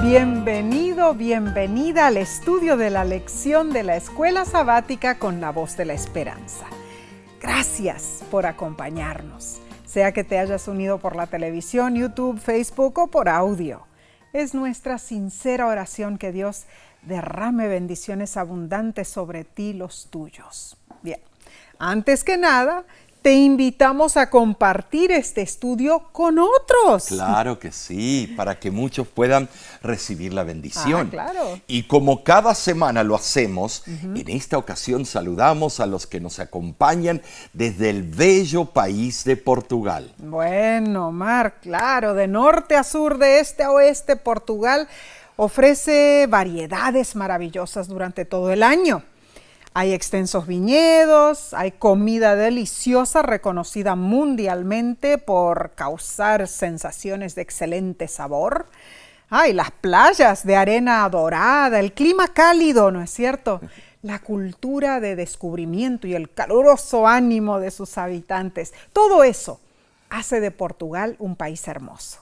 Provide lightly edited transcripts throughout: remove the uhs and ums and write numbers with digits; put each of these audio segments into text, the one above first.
Bienvenido, bienvenida al estudio de la lección de la Escuela Sabática con la Voz de la Esperanza. Gracias por acompañarnos, sea que te hayas unido por la televisión, YouTube, Facebook o por audio. Es nuestra sincera oración que Dios derrame bendiciones abundantes sobre ti y los tuyos. Bien, antes que nada, te invitamos a compartir este estudio con otros. Claro que sí, para que muchos puedan recibir la bendición. Claro. Y como cada semana lo hacemos, en esta ocasión saludamos a los que nos acompañan desde el bello país de Portugal. Bueno, Omar, claro, de norte a sur, de este a oeste, Portugal ofrece variedades maravillosas durante todo el año. Hay extensos viñedos, hay comida deliciosa reconocida mundialmente por causar sensaciones de excelente sabor. Hay las playas de arena dorada, el clima cálido, ¿no es cierto? La cultura de descubrimiento y el caluroso ánimo de sus habitantes. Todo eso hace de Portugal un país hermoso.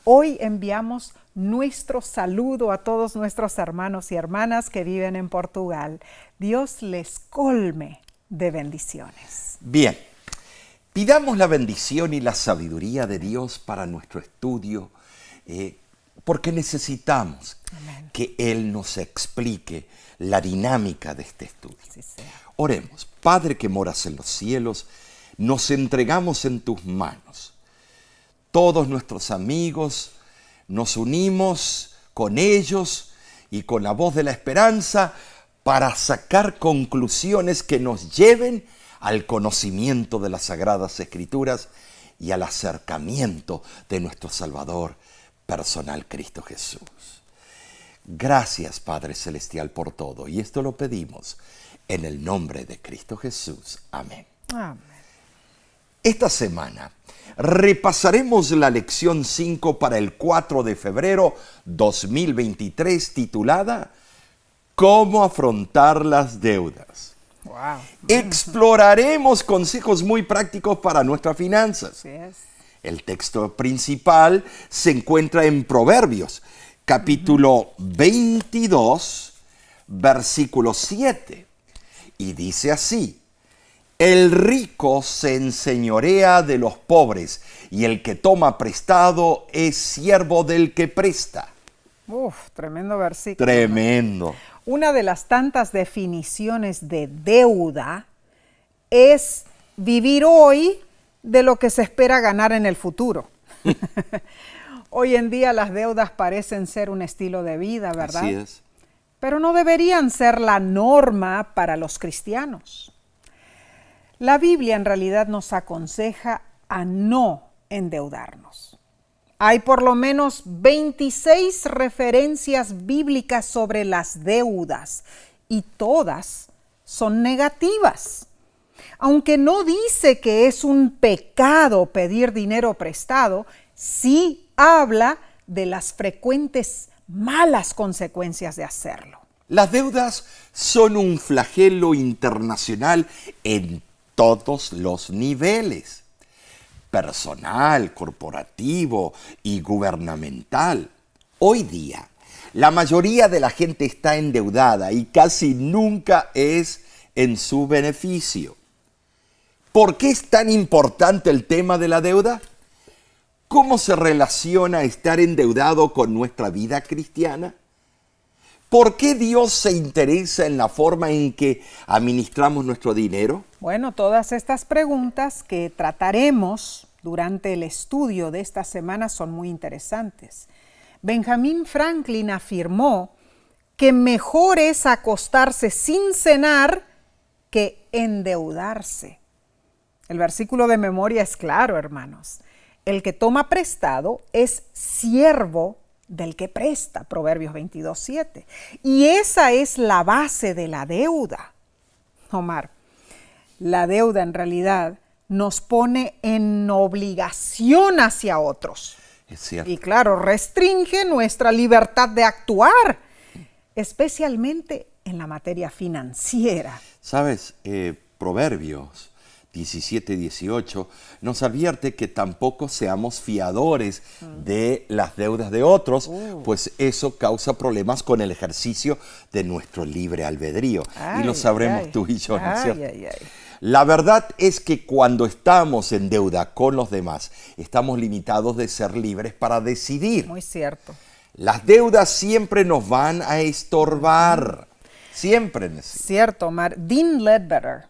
Hoy enviamos nuestro saludo a todos nuestros hermanos y hermanas que viven en Portugal. Dios les colme de bendiciones. Bien, pidamos la bendición y la sabiduría de Dios para nuestro estudio, porque necesitamos que Él nos explique la dinámica de este estudio. Sí, sea. Oremos. Padre que moras en los cielos, nos entregamos en tus manos. Todos nuestros amigos nos unimos con ellos y con la voz de la esperanza para sacar conclusiones que nos lleven al conocimiento de las Sagradas Escrituras y al acercamiento de nuestro Salvador personal, Cristo Jesús. Gracias, Padre Celestial, por todo. Y esto lo pedimos en el nombre de Cristo Jesús. Amén. Amén. Esta semana repasaremos la lección 5 para el 4 de febrero 2023 titulada ¿Cómo afrontar las deudas? Wow. Exploraremos consejos muy prácticos para nuestras finanzas. Así es. El texto principal se encuentra en Proverbios, capítulo 22, versículo 7. Y dice así: el rico se enseñorea de los pobres, y el que toma prestado es siervo del que presta. Tremendo versículo. Tremendo. Una de las tantas definiciones de deuda es vivir hoy de lo que se espera ganar en el futuro. Hoy en día las deudas parecen ser un estilo de vida, ¿verdad? Así es. Pero no deberían ser la norma para los cristianos. La Biblia en realidad nos aconseja a no endeudarnos. Hay por lo menos 26 referencias bíblicas sobre las deudas y todas son negativas. Aunque no dice que es un pecado pedir dinero prestado, sí habla de las frecuentes malas consecuencias de hacerlo. Las deudas son un flagelo internacional en todos los niveles: personal, corporativo y gubernamental. Hoy día, la mayoría de la gente está endeudada y casi nunca es en su beneficio. ¿Por qué es tan importante el tema de la deuda? ¿Cómo se relaciona estar endeudado con nuestra vida cristiana? ¿Por qué Dios se interesa en la forma en que administramos nuestro dinero? Bueno, todas estas preguntas que trataremos durante el estudio de esta semana son muy interesantes. Benjamin Franklin afirmó que mejor es acostarse sin cenar que endeudarse. El versículo de memoria es claro, hermanos. El que toma prestado es siervo del que presta, Proverbios 22:7. Y esa es la base de la deuda. Omar, la deuda en realidad nos pone en obligación hacia otros. Es cierto. Y claro, restringe nuestra libertad de actuar, especialmente en la materia financiera. ¿Sabes? Proverbios 17 y 18, nos advierte que tampoco seamos fiadores de las deudas de otros, pues eso causa problemas con el ejercicio de nuestro libre albedrío. Y lo sabremos tú y yo, ¿no es cierto? La verdad es que cuando estamos en deuda con los demás, estamos limitados de ser libres para decidir. Muy cierto. Las deudas siempre nos van a estorbar. Siempre. Cierto, Omar. Dean Ledbetter,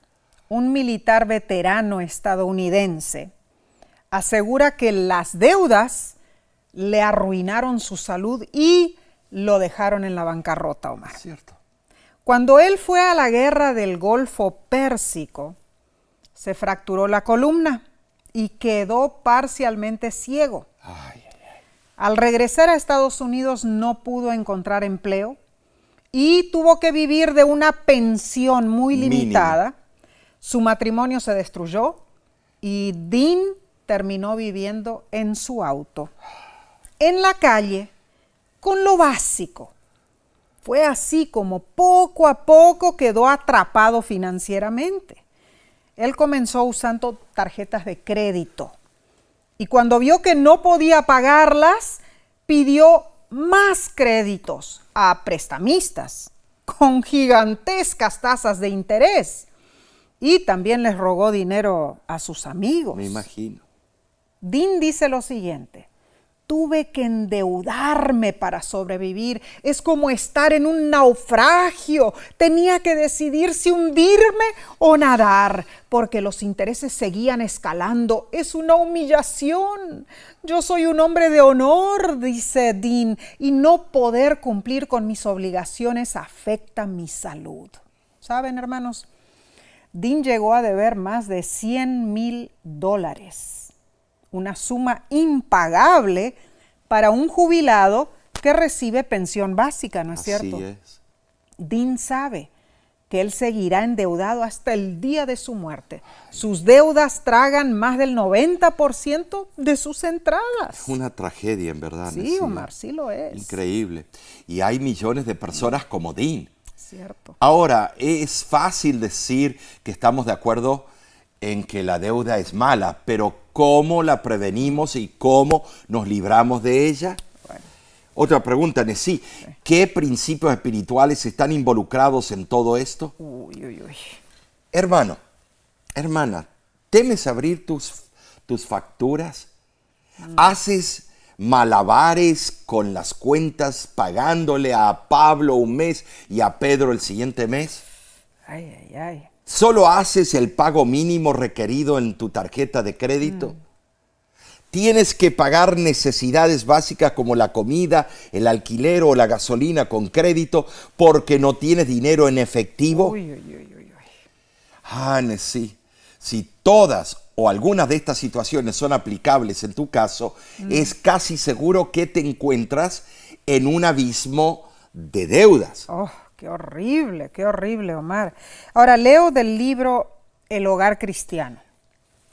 un militar veterano estadounidense, asegura que las deudas le arruinaron su salud y lo dejaron en la bancarrota, Omar. Cierto. Cuando él fue a la guerra del Golfo Pérsico, se fracturó la columna y quedó parcialmente ciego. Al regresar a Estados Unidos no pudo encontrar empleo y tuvo que vivir de una pensión muy limitada. Mínimo. Su matrimonio se destruyó y Dean terminó viviendo en su auto, en la calle, con lo básico. Fue así como poco a poco quedó atrapado financieramente. Él comenzó usando tarjetas de crédito y cuando vio que no podía pagarlas, pidió más créditos a prestamistas con gigantescas tasas de interés y también les rogó dinero a sus amigos. Me imagino. Dean dice lo siguiente: tuve que endeudarme para sobrevivir. Es como estar en un naufragio. Tenía que decidir si hundirme o nadar, porque los intereses seguían escalando. Es una humillación. Yo soy un hombre de honor, dice Dean, y no poder cumplir con mis obligaciones afecta mi salud. ¿Saben, hermanos? Dean llegó a deber más de $100,000. Una suma impagable para un jubilado que recibe pensión básica, ¿no es cierto? Así es. Dean sabe que él seguirá endeudado hasta el día de su muerte. Sus deudas tragan más del 90% de sus entradas. Es una tragedia, en verdad. Sí, Omar, sí lo es. Increíble. Y hay millones de personas como Dean. Cierto. Ahora, es fácil decir que estamos de acuerdo en que la deuda es mala, pero ¿cómo la prevenimos y cómo nos libramos de ella? Bueno. Otra pregunta, Nesí. Sí. ¿Qué principios espirituales están involucrados en todo esto? Hermano, hermana, ¿temes abrir tus facturas? ¿Haces malabares con las cuentas pagándole a Pablo un mes y a Pedro el siguiente mes? ¿Solo haces el pago mínimo requerido en tu tarjeta de crédito? ¿Tienes que pagar necesidades básicas como la comida, el alquiler o la gasolina con crédito porque no tienes dinero en efectivo? Sí. Si todas o algunas de estas situaciones son aplicables en tu caso, es casi seguro que te encuentras en un abismo de deudas. Qué horrible, Omar. Ahora leo del libro El Hogar Cristiano.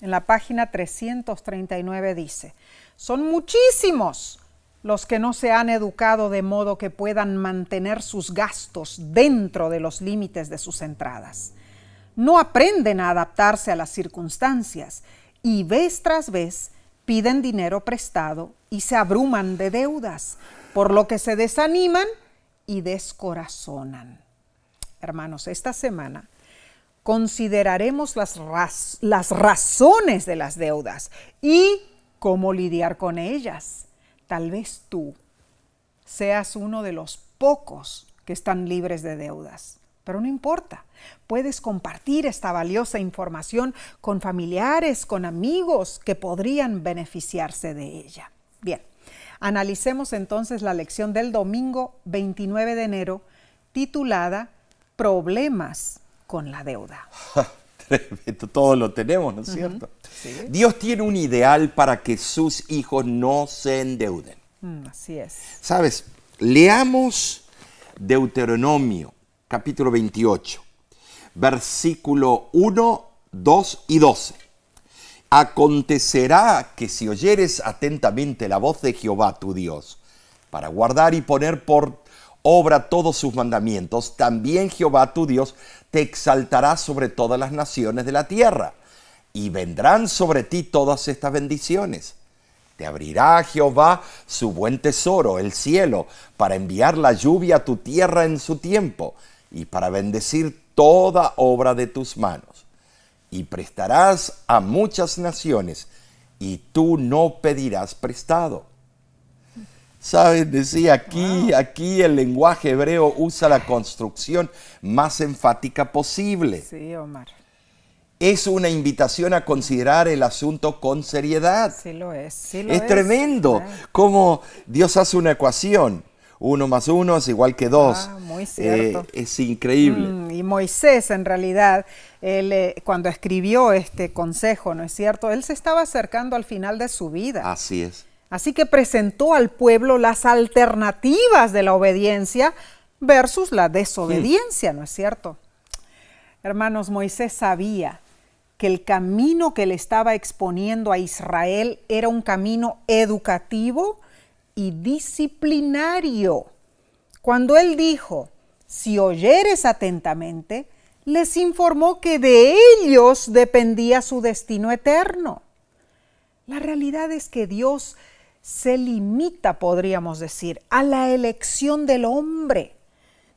En la página 339 dice: son muchísimos los que no se han educado de modo que puedan mantener sus gastos dentro de los límites de sus entradas. No aprenden a adaptarse a las circunstancias y vez tras vez piden dinero prestado y se abruman de deudas, por lo que se desaniman y descorazonan. Hermanos, esta semana consideraremos las razones de las deudas y cómo lidiar con ellas. Tal vez tú seas uno de los pocos que están libres de deudas, pero no importa. Puedes compartir esta valiosa información con familiares, con amigos que podrían beneficiarse de ella. Bien. Analicemos entonces la lección del domingo 29 de enero titulada Problemas con la deuda. Todo lo tenemos, ¿no es cierto? Sí. Dios tiene un ideal para que sus hijos no se endeuden. Así es. ¿Sabes? Leamos Deuteronomio, capítulo 28, versículo 1, 2 y 12. Acontecerá que si oyeres atentamente la voz de Jehová tu Dios, para guardar y poner por obra todos sus mandamientos, también Jehová tu Dios te exaltará sobre todas las naciones de la tierra. y vendrán sobre ti todas estas bendiciones. Te abrirá Jehová su buen tesoro, el cielo, para enviar la lluvia a tu tierra en su tiempo y para bendecir toda obra de tus manos. Y prestarás a muchas naciones y tú no pedirás prestado. ¿Sabes? Decía aquí el lenguaje hebreo usa la construcción más enfática posible. Sí, Omar. Es una invitación a considerar el asunto con seriedad. Sí lo es, sí lo es. Es tremendo cómo Dios hace una ecuación. 1 más 1 es igual que 2. Muy cierto. Es increíble. Y Moisés, en realidad, él, cuando escribió este consejo, ¿no es cierto? Él se estaba acercando al final de su vida. Así es. Así que presentó al pueblo las alternativas de la obediencia versus la desobediencia, ¿no es cierto? Hermanos, Moisés sabía que el camino que le estaba exponiendo a Israel era un camino educativo y disciplinario. Cuando él dijo, si oyeres atentamente, les informó que de ellos dependía su destino eterno. La realidad es que Dios se limita, podríamos decir, a la elección del hombre.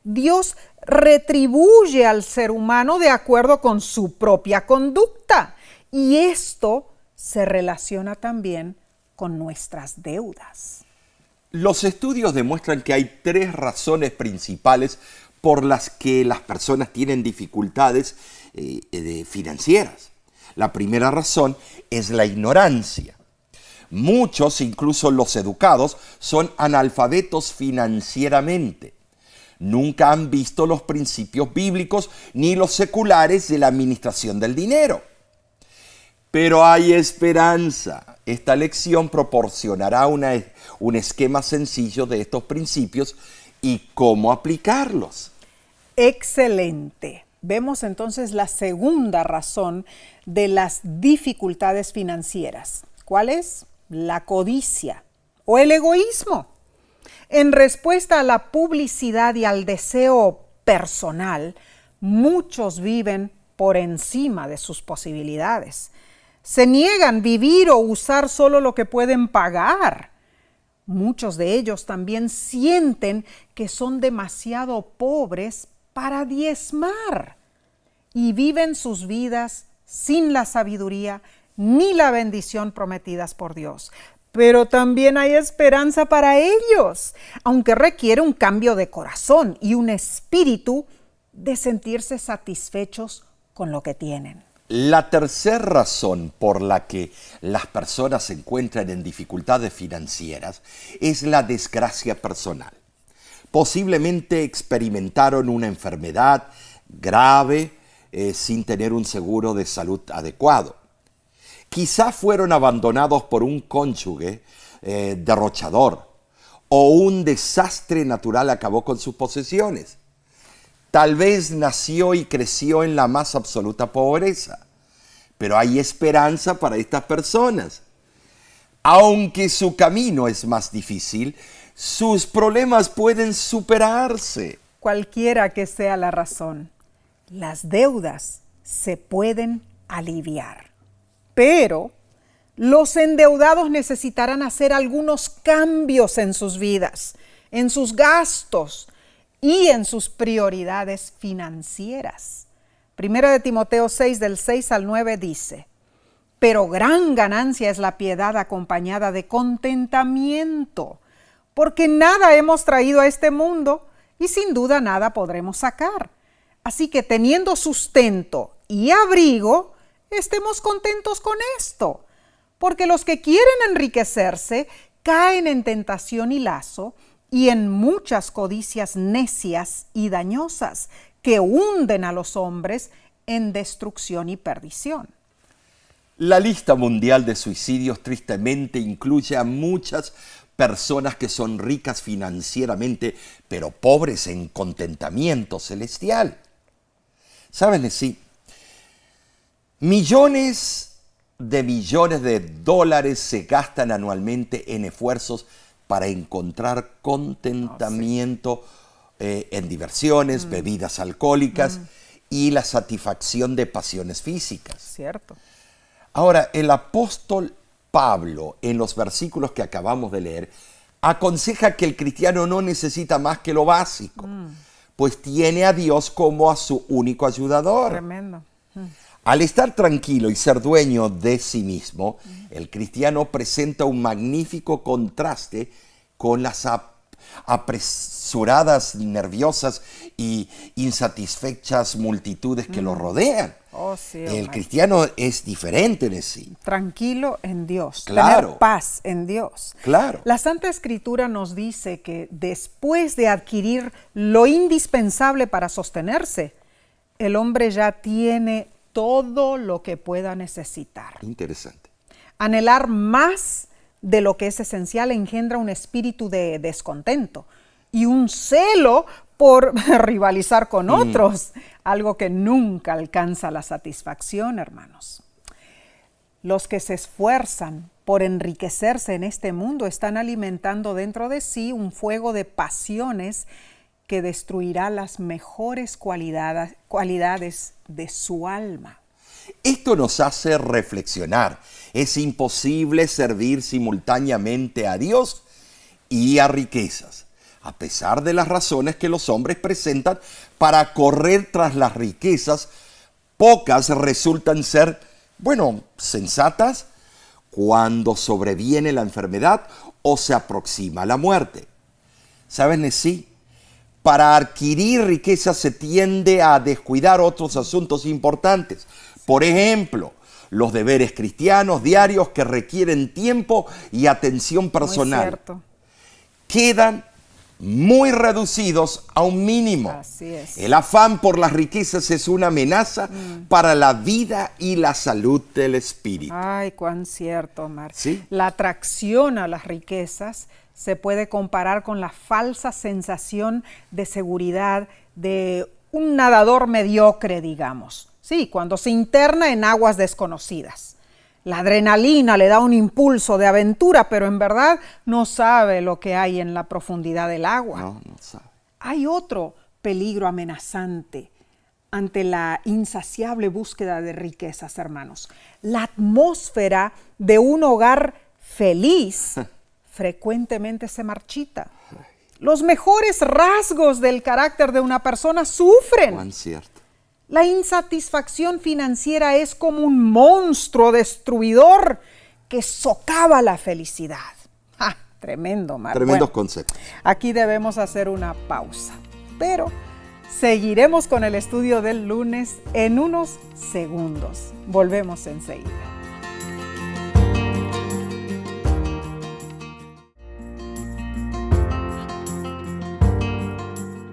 Dios retribuye al ser humano de acuerdo con su propia conducta. Y esto se relaciona también con nuestras deudas. Los estudios demuestran que hay 3 razones principales por las que las personas tienen dificultades financieras. La primera razón es la ignorancia. Muchos, incluso los educados, son analfabetos financieramente. Nunca han visto los principios bíblicos ni los seculares de la administración del dinero. Pero hay esperanza. Esta lección proporcionará un esquema sencillo de estos principios y cómo aplicarlos. Excelente. Vemos entonces la segunda razón de las dificultades financieras. ¿Cuál es? La codicia o el egoísmo. En respuesta a la publicidad y al deseo personal, muchos viven por encima de sus posibilidades. Se niegan a vivir o usar solo lo que pueden pagar. Muchos de ellos también sienten que son demasiado pobres para diezmar y viven sus vidas sin la sabiduría ni la bendición prometidas por Dios. Pero también hay esperanza para ellos, aunque requiere un cambio de corazón y un espíritu de sentirse satisfechos con lo que tienen. La tercera razón por la que las personas se encuentran en dificultades financieras es la desgracia personal. Posiblemente experimentaron una enfermedad grave sin tener un seguro de salud adecuado. Quizá fueron abandonados por un cónyuge derrochador o un desastre natural acabó con sus posesiones. Tal vez nació y creció en la más absoluta pobreza, pero hay esperanza para estas personas. Aunque su camino es más difícil, sus problemas pueden superarse. Cualquiera que sea la razón, las deudas se pueden aliviar. Pero los endeudados necesitarán hacer algunos cambios en sus vidas, en sus gastos y en sus prioridades financieras. Primera de Timoteo 6, del 6 al 9 dice, pero gran ganancia es la piedad acompañada de contentamiento, porque nada hemos traído a este mundo y sin duda nada podremos sacar. Así que teniendo sustento y abrigo, estemos contentos con esto, porque los que quieren enriquecerse caen en tentación y lazo y en muchas codicias necias y dañosas que hunden a los hombres en destrucción y perdición. La lista mundial de suicidios tristemente incluye a muchas personas que son ricas financieramente, pero pobres en contentamiento celestial. ¿Saben? Sí. Millones de dólares se gastan anualmente en esfuerzos para encontrar contentamiento en diversiones, bebidas alcohólicas y la satisfacción de pasiones físicas. Cierto. Ahora, el apóstol Pablo, en los versículos que acabamos de leer, aconseja que el cristiano no necesita más que lo básico, pues tiene a Dios como a su único ayudador. Tremendo. Al estar tranquilo y ser dueño de sí mismo, el cristiano presenta un magnífico contraste con las apresuradas, nerviosas y insatisfechas multitudes que lo rodean. Oh, sí, El Omar. cristiano es diferente en sí. Tranquilo en Dios, Claro. tener paz en Dios. Claro. La Santa Escritura nos dice que después de adquirir lo indispensable para sostenerse, el hombre ya tiene todo lo que pueda necesitar. Interesante. Anhelar más de lo que es esencial engendra un espíritu de descontento y un celo por rivalizar con otros, algo que nunca alcanza la satisfacción, hermanos. Los que se esfuerzan por enriquecerse en este mundo están alimentando dentro de sí un fuego de pasiones que destruirá las mejores cualidades de su alma. Esto nos hace reflexionar. Es imposible servir simultáneamente a Dios y a riquezas, a pesar de las razones que los hombres presentan para correr tras las riquezas. Pocas resultan ser, sensatas cuando sobreviene la enfermedad o se aproxima la muerte. ¿Saben? Sí, para adquirir riquezas se tiende a descuidar otros asuntos importantes. Por ejemplo, los deberes cristianos diarios que requieren tiempo y atención personal. Muy cierto. Quedan muy reducidos a un mínimo. Así es. El afán por las riquezas es una amenaza para la vida y la salud del espíritu. Ay, cuán cierto, Omar. Sí. La atracción a las riquezas se puede comparar con la falsa sensación de seguridad de un nadador mediocre, digamos. Sí, cuando se interna en aguas desconocidas. La adrenalina le da un impulso de aventura, pero en verdad no sabe lo que hay en la profundidad del agua. No sabe. Hay otro peligro amenazante ante la insaciable búsqueda de riquezas, hermanos. La atmósfera de un hogar feliz frecuentemente se marchita. Los mejores rasgos del carácter de una persona sufren. Cuán cierto. La insatisfacción financiera es como un monstruo destruidor que socava la felicidad. ¡Ja! Tremendo, Mar. Tremendos Bueno, conceptos. aquí debemos hacer una pausa, pero seguiremos con el estudio del lunes en unos segundos. Volvemos enseguida.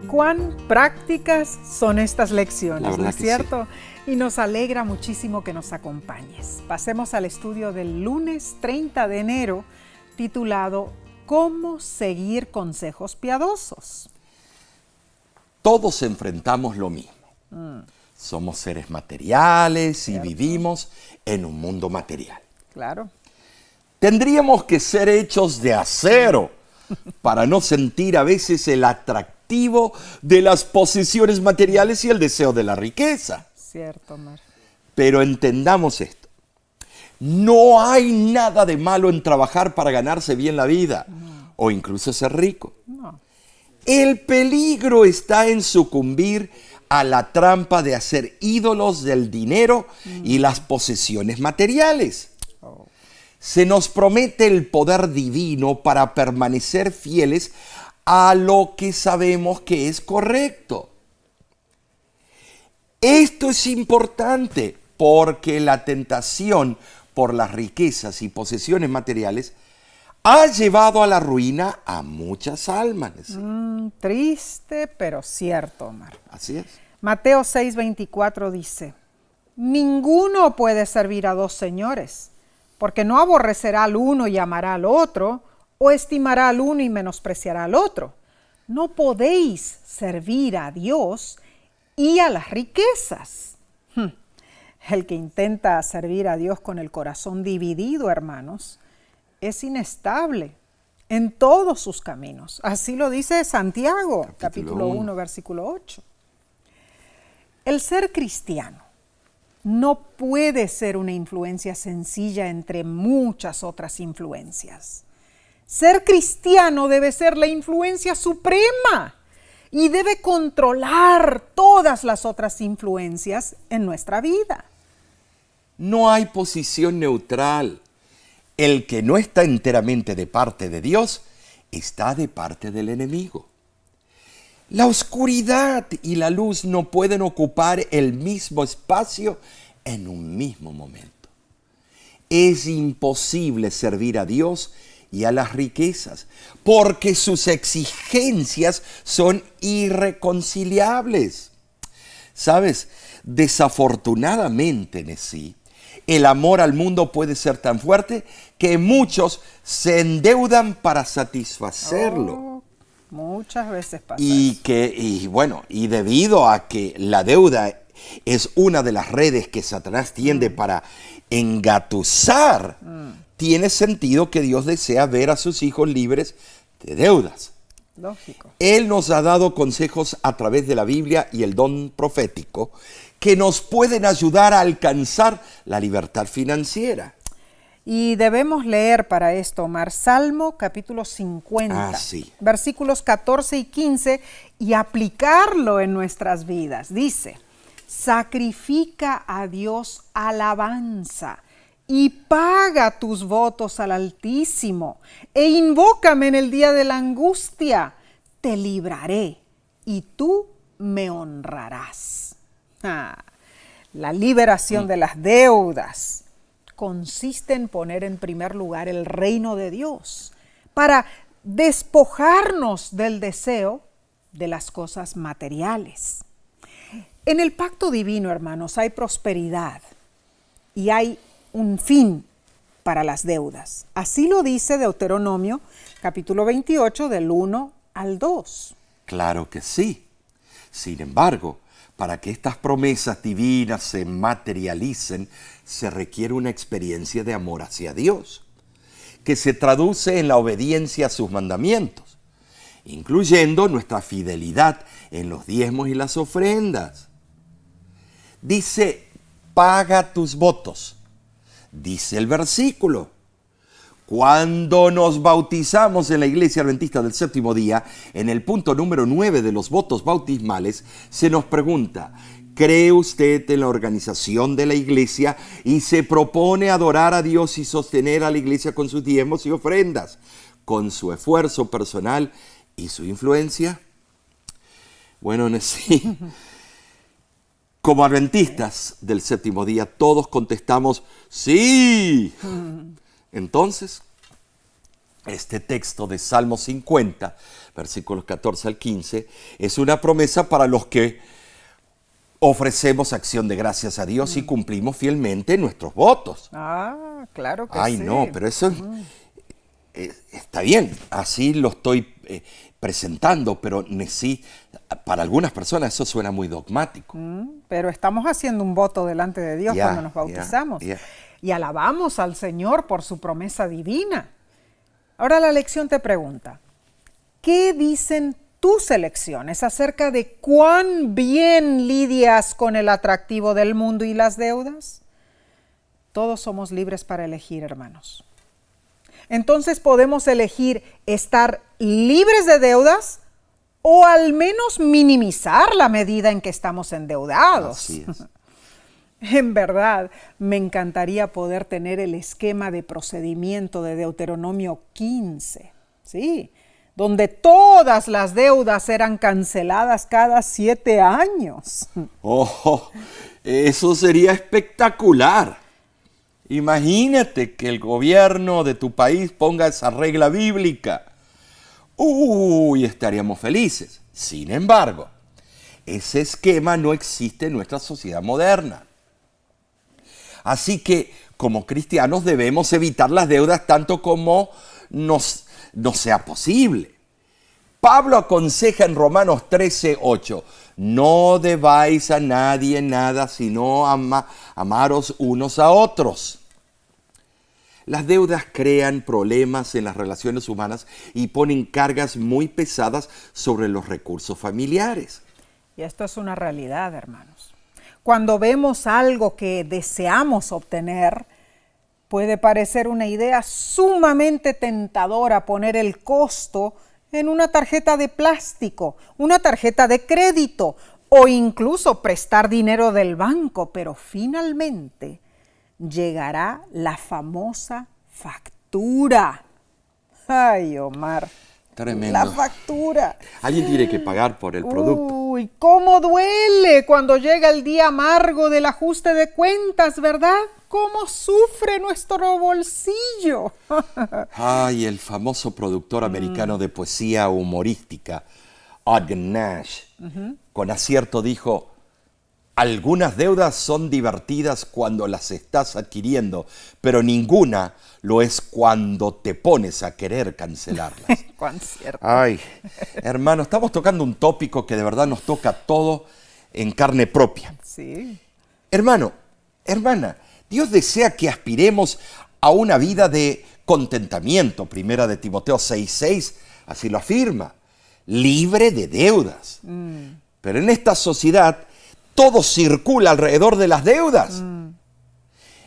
Cuán prácticas son estas La lecciones, verdad ¿no es que cierto? Y nos alegra muchísimo que nos acompañes. Pasemos al estudio del lunes 30 de enero, titulado ¿Cómo seguir consejos piadosos? Todos enfrentamos lo mismo. Somos seres materiales y Cierto. vivimos en un mundo material. Claro. Tendríamos que ser hechos de acero para no sentir a veces el atractivo de las posesiones materiales y el deseo de la riqueza. Cierto, Mar. Pero entendamos esto. No hay nada de malo en trabajar para ganarse bien la vida o incluso ser rico. No. El peligro está en sucumbir a la trampa de hacer ídolos del dinero y las posesiones materiales. Oh. Se nos promete el poder divino para permanecer fieles a lo que sabemos que es correcto. Esto es importante porque la tentación por las riquezas y posesiones materiales ha llevado a la ruina a muchas almas. Triste, pero cierto, Omar. Así es. Mateo 6:24 dice, ninguno puede servir a dos señores, porque no aborrecerá al uno y amará al otro, o estimará al uno y menospreciará al otro. No podéis servir a Dios y a las riquezas. El que intenta servir a Dios con el corazón dividido, hermanos, es inestable en todos sus caminos. Así lo dice Santiago, capítulo 1, versículo 8. El ser cristiano no puede ser una influencia sencilla entre muchas otras influencias. Ser cristiano debe ser la influencia suprema y debe controlar todas las otras influencias en nuestra vida. No hay posición neutral. El que no está enteramente de parte de Dios está de parte del enemigo. La oscuridad y la luz no pueden ocupar el mismo espacio en un mismo momento. Es imposible servir a Dios y a las riquezas, porque sus exigencias son irreconciliables. ¿Sabes? Desafortunadamente, Nesí, el amor al mundo puede ser tan fuerte que muchos se endeudan para satisfacerlo. Muchas veces pasa Y debido a que la deuda es una de las redes que Satanás tiende para engatusar, tiene sentido que Dios desea ver a sus hijos libres de deudas. Lógico. Él nos ha dado consejos a través de la Biblia y el don profético que nos pueden ayudar a alcanzar la libertad financiera. Y debemos leer para esto, Omar, Salmo capítulo 50, versículos 14 y 15, y aplicarlo en nuestras vidas. Dice: sacrifica a Dios alabanza y paga tus votos al Altísimo, e invócame en el día de la angustia. Te libraré y tú me honrarás. La liberación de las deudas consiste en poner en primer lugar el reino de Dios para despojarnos del deseo de las cosas materiales. En el pacto divino, hermanos, hay prosperidad y hay un fin para las deudas. Así lo dice Deuteronomio, capítulo 28, del 1 al 2. Claro que sí. Sin embargo, para que estas promesas divinas se materialicen, se requiere una experiencia de amor hacia Dios, que se traduce en la obediencia a sus mandamientos, incluyendo nuestra fidelidad en los diezmos y las ofrendas. Dice: paga tus votos. Dice el versículo. Cuando nos bautizamos en la Iglesia Adventista del Séptimo Día, en el punto número 9 de los votos bautismales, se nos pregunta: ¿cree usted en la organización de la Iglesia y se propone adorar a Dios y sostener a la Iglesia con sus diezmos y ofrendas, con su esfuerzo personal y su influencia? Bueno, sí. Como adventistas del Séptimo Día, todos contestamos ¡sí! Entonces, este texto de Salmo 50, versículos 14 al 15, es una promesa para los que ofrecemos acción de gracias a Dios y cumplimos fielmente nuestros votos. Claro que sí. Ay, no, pero eso está bien, así lo estoy presentando, pero sí, para algunas personas eso suena muy dogmático. Pero estamos haciendo un voto delante de Dios cuando nos bautizamos. Y alabamos al Señor por su promesa divina. Ahora la lección te pregunta: ¿qué dicen tus elecciones acerca de cuán bien lidias con el atractivo del mundo y las deudas? Todos somos libres para elegir, hermanos. Entonces podemos elegir estar libres de deudas o al menos minimizar la medida en que estamos endeudados. Así es. En verdad, me encantaría poder tener el esquema de procedimiento de Deuteronomio 15, ¿sí?, donde todas las deudas eran canceladas cada 7 años. ¡Oh! Eso sería espectacular. Imagínate que el gobierno de tu país ponga esa regla bíblica. ¡Uy! Estaríamos felices. Sin embargo, ese esquema no existe en nuestra sociedad moderna. Así que, como cristianos, debemos evitar las deudas tanto como nos sea posible. Pablo aconseja en Romanos 13:8: no debáis a nadie nada, sino amaros unos a otros. Las deudas crean problemas en las relaciones humanas y ponen cargas muy pesadas sobre los recursos familiares. Y esto es una realidad, hermanos. Cuando vemos algo que deseamos obtener, puede parecer una idea sumamente tentadora poner el costo en una tarjeta de plástico, una tarjeta de crédito o incluso prestar dinero del banco, pero finalmente llegará la famosa factura. Ay, Omar. Tremendo. La factura. Alguien tiene que pagar por el producto. Uy, cómo duele cuando llega el día amargo del ajuste de cuentas, ¿verdad? Cómo sufre nuestro bolsillo. Ay, el famoso productor americano de poesía humorística, Ogden Nash, con acierto dijo: algunas deudas son divertidas cuando las estás adquiriendo, pero ninguna lo es cuando te pones a querer cancelarlas. Cuán cierto. Ay, hermano, estamos tocando un tópico que de verdad nos toca a todo en carne propia. Sí. Hermano, hermana, Dios desea que aspiremos a una vida de contentamiento. Primera de Timoteo 6:6, así lo afirma, libre de deudas. Pero en esta sociedad todo circula alrededor de las deudas.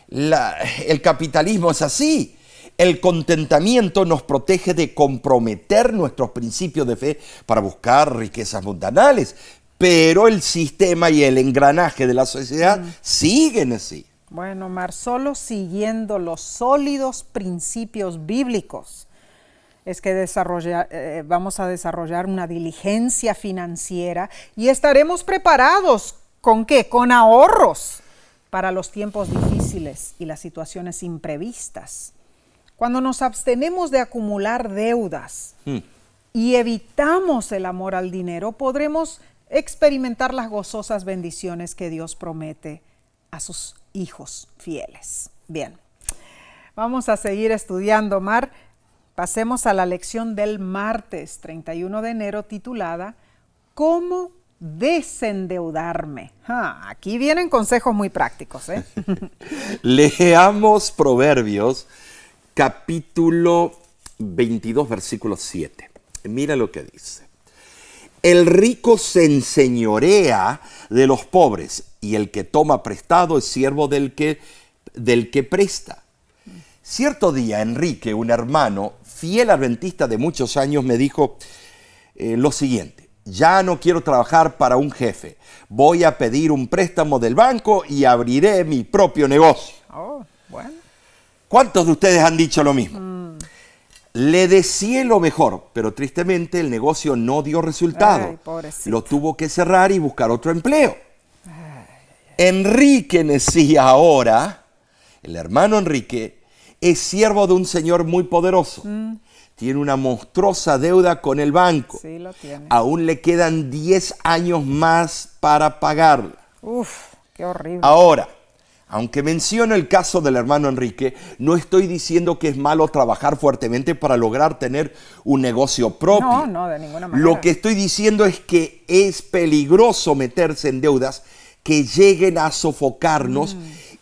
El capitalismo es así. El contentamiento nos protege de comprometer nuestros principios de fe para buscar riquezas mundanales. Pero el sistema y el engranaje de la sociedad siguen así. Bueno, Omar, solo siguiendo los sólidos principios bíblicos es que vamos a desarrollar una diligencia financiera y estaremos preparados. ¿Con qué? Con ahorros para los tiempos difíciles y las situaciones imprevistas. Cuando nos abstenemos de acumular deudas y evitamos el amor al dinero, podremos experimentar las gozosas bendiciones que Dios promete a sus hijos fieles. Bien, vamos a seguir estudiando, Mar. Pasemos a la lección del martes 31 de enero titulada ¿Cómo desendeudarme? Aquí vienen consejos muy prácticos, ¿eh? Leamos Proverbios, capítulo 22, versículo 7. Mira lo que dice. El rico se enseñorea de los pobres, y el que toma prestado es siervo del que presta. Cierto día, Enrique, un hermano, fiel adventista de muchos años, me dijo lo siguiente: ya no quiero trabajar para un jefe, voy a pedir un préstamo del banco y abriré mi propio negocio. Oh, bueno. ¿Cuántos de ustedes han dicho lo mismo? Le deseé lo mejor, pero tristemente el negocio no dio resultado. Ay, pobrecito. Lo tuvo que cerrar y buscar otro empleo. Enrique Nesí ahora, el hermano Enrique, es siervo de un señor muy poderoso. Tiene una monstruosa deuda con el banco. Sí, lo tiene. Aún le quedan 10 años más para pagarla. Uf, qué horrible. Ahora, aunque menciono el caso del hermano Enrique, no estoy diciendo que es malo trabajar fuertemente para lograr tener un negocio propio. No, de ninguna manera. Lo que estoy diciendo es que es peligroso meterse en deudas que lleguen a sofocarnos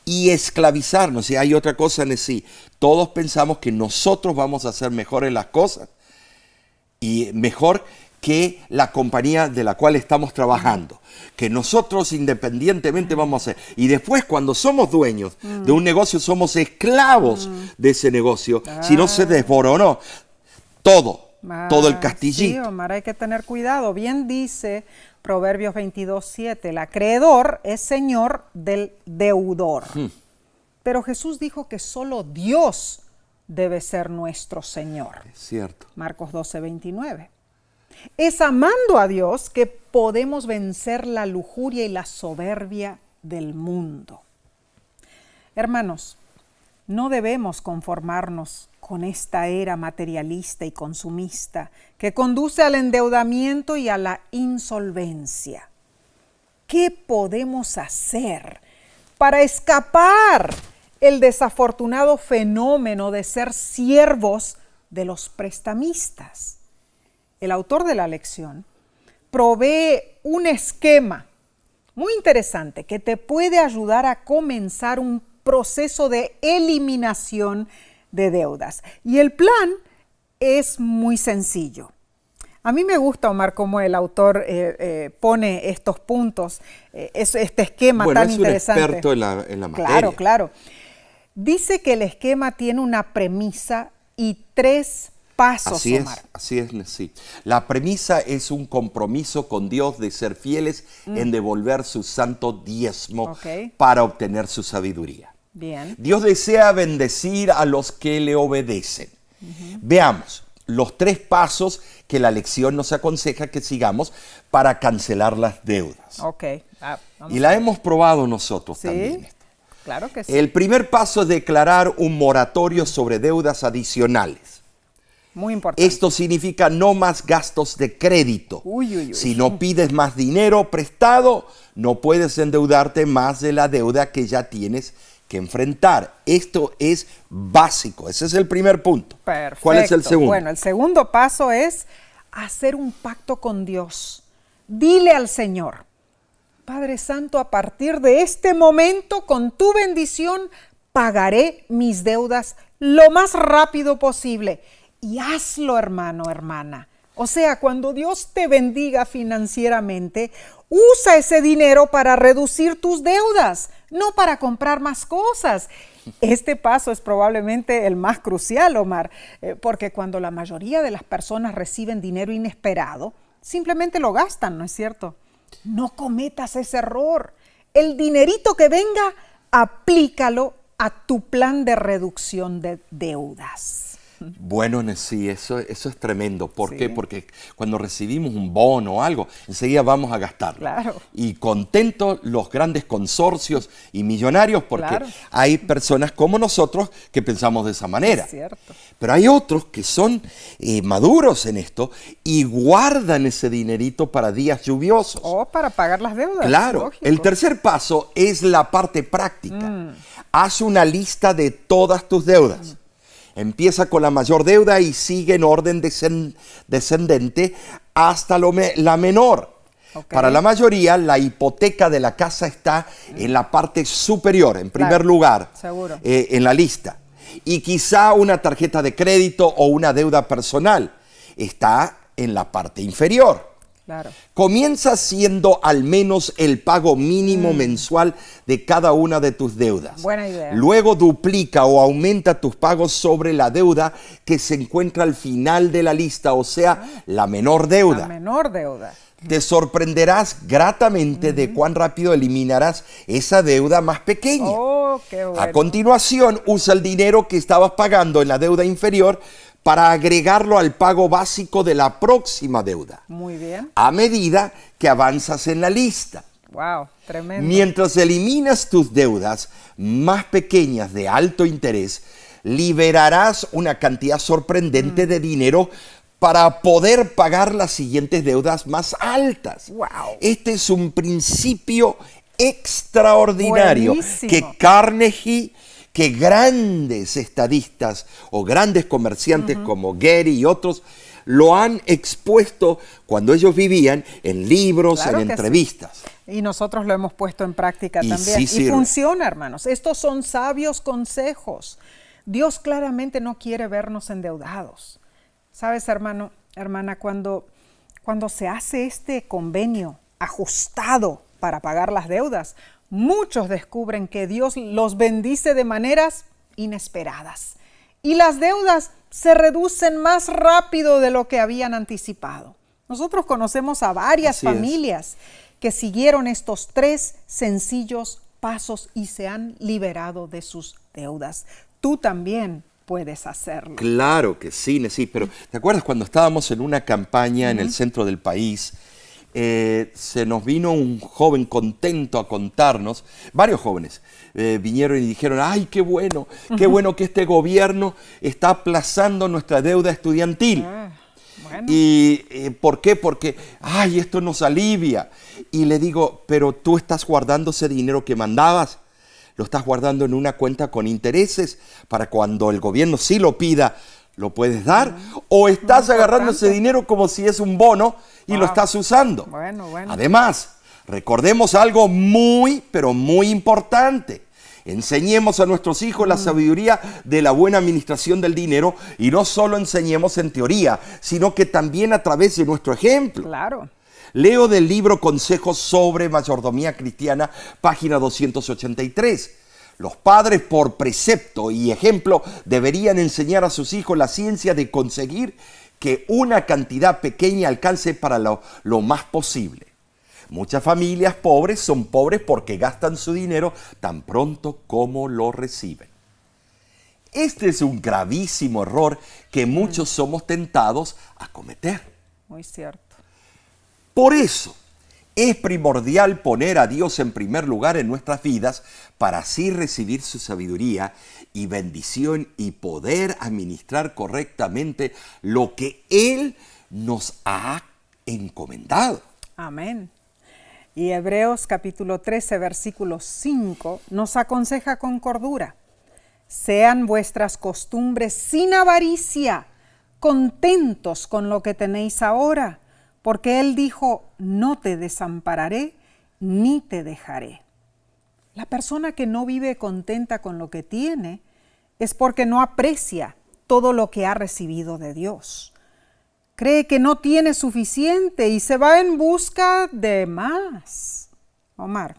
y esclavizarnos. Y hay otra cosa en sí. Todos pensamos que nosotros vamos a hacer mejores las cosas y mejor que la compañía de la cual estamos trabajando, que nosotros independientemente vamos a hacer. Y después, cuando somos dueños de un negocio, somos esclavos de ese negocio. Si no se desboronó todo el castillito. Sí, Omar, hay que tener cuidado. Bien dice Proverbios 22:7, el acreedor es señor del deudor. Pero Jesús dijo que solo Dios debe ser nuestro Señor. Es cierto. Marcos 12:29. Es amando a Dios que podemos vencer la lujuria y la soberbia del mundo. Hermanos, no debemos conformarnos con esta era materialista y consumista que conduce al endeudamiento y a la insolvencia. ¿Qué podemos hacer para escapar el desafortunado fenómeno de ser siervos de los prestamistas? El autor de la lección provee un esquema muy interesante que te puede ayudar a comenzar un proceso de eliminación de deudas. Y el plan es muy sencillo. A mí me gusta, Omar, cómo el autor pone estos puntos, este esquema tan interesante. Bueno, es un experto en la materia. Claro, claro. Dice que el esquema tiene una premisa y 3 pasos, Omar. Así es, sí. La premisa es un compromiso con Dios de ser fieles en devolver su santo diezmo para obtener su sabiduría. Bien. Dios desea bendecir a los que le obedecen. Veamos los 3 pasos que la lección nos aconseja que sigamos para cancelar las deudas. Y la hemos probado nosotros también. Claro que sí. El primer paso es declarar un moratorio sobre deudas adicionales. Muy importante. Esto significa no más gastos de crédito. Si no pides más dinero prestado, no puedes endeudarte más de la deuda que ya tienes que enfrentar. Esto es básico. Ese es el primer punto. Perfecto. ¿Cuál es el segundo? Bueno, el segundo paso es hacer un pacto con Dios. Dile al Señor: Padre Santo, a partir de este momento, con tu bendición, pagaré mis deudas lo más rápido posible. Y hazlo, hermano, hermana. O sea, cuando Dios te bendiga financieramente, usa ese dinero para reducir tus deudas, no para comprar más cosas. Este paso es probablemente el más crucial, Omar, porque cuando la mayoría de las personas reciben dinero inesperado, simplemente lo gastan, ¿no es cierto? No cometas ese error. El dinerito que venga, aplícalo a tu plan de reducción de deudas. Bueno, sí, eso es tremendo. ¿Por qué? Porque cuando recibimos un bono o algo, enseguida vamos a gastarlo. Claro. Y contentos los grandes consorcios y millonarios, porque hay personas como nosotros que pensamos de esa manera. Es cierto. Pero hay otros que son maduros en esto y guardan ese dinerito para días lluviosos. O para pagar las deudas. Claro. Lógico. El tercer paso es la parte práctica. Haz una lista de todas tus deudas. Empieza con la mayor deuda y sigue en orden descendente hasta la menor. Para la mayoría, la hipoteca de la casa está en la parte superior, en primer lugar, en la lista. Y quizá una tarjeta de crédito o una deuda personal está en la parte inferior. Claro. Comienza haciendo al menos el pago mínimo mensual de cada una de tus deudas. Buena idea. Luego duplica o aumenta tus pagos sobre la deuda que se encuentra al final de la lista, o sea, la menor deuda. La menor deuda. Te sorprenderás gratamente de cuán rápido eliminarás esa deuda más pequeña. Oh, qué bueno. A continuación, usa el dinero que estabas pagando en la deuda inferior para agregarlo al pago básico de la próxima deuda. Muy bien. A medida que avanzas en la lista. Wow, tremendo. Mientras eliminas tus deudas más pequeñas de alto interés, liberarás una cantidad sorprendente de dinero para poder pagar las siguientes deudas más altas. Wow. Este es un principio extraordinario. Buenísimo. Que Carnegie, que grandes estadistas o grandes comerciantes como Gary y otros lo han expuesto cuando ellos vivían en libros, Claro en que entrevistas. Y nosotros lo hemos puesto en práctica Y también. sí sirve. Y funciona, hermanos. Estos son sabios consejos. Dios claramente no quiere vernos endeudados. ¿Sabes, hermano, hermana? Cuando se hace este convenio ajustado para pagar las deudas, muchos descubren que Dios los bendice de maneras inesperadas. Y las deudas se reducen más rápido de lo que habían anticipado. Nosotros conocemos a varias familias que siguieron estos 3 sencillos pasos y se han liberado de sus deudas. Tú también puedes hacerlo. Claro que sí, pero ¿te acuerdas cuando estábamos en una campaña en el centro del país? Se nos vino un joven contento a contarnos, varios jóvenes vinieron y dijeron: ¡ay, qué bueno que este gobierno está aplazando nuestra deuda estudiantil! Bueno. ¿Y por qué? Porque, ¡ay, esto nos alivia! Y le digo: pero tú estás guardando ese dinero que mandabas, lo estás guardando en una cuenta con intereses para cuando el gobierno sí lo pida, ¿lo puedes dar? ¿O estás agarrando ese dinero como si es un bono y lo estás usando? Bueno. Además, recordemos algo muy, pero muy importante. Enseñemos a nuestros hijos la sabiduría de la buena administración del dinero y no solo enseñemos en teoría, sino que también a través de nuestro ejemplo. Claro. Leo del libro Consejos sobre Mayordomía Cristiana, página 283. Los padres, por precepto y ejemplo, deberían enseñar a sus hijos la ciencia de conseguir que una cantidad pequeña alcance para lo más posible. Muchas familias pobres son pobres porque gastan su dinero tan pronto como lo reciben. Este es un gravísimo error que muchos somos tentados a cometer. Muy cierto. Por eso es primordial poner a Dios en primer lugar en nuestras vidas para así recibir su sabiduría y bendición y poder administrar correctamente lo que Él nos ha encomendado. Amén. Y Hebreos capítulo 13, versículo 5 nos aconseja con cordura. Sean vuestras costumbres sin avaricia, contentos con lo que tenéis ahora, porque Él dijo, no te desampararé ni te dejaré. La persona que no vive contenta con lo que tiene es porque no aprecia todo lo que ha recibido de Dios. Cree que no tiene suficiente y se va en busca de más. Omar,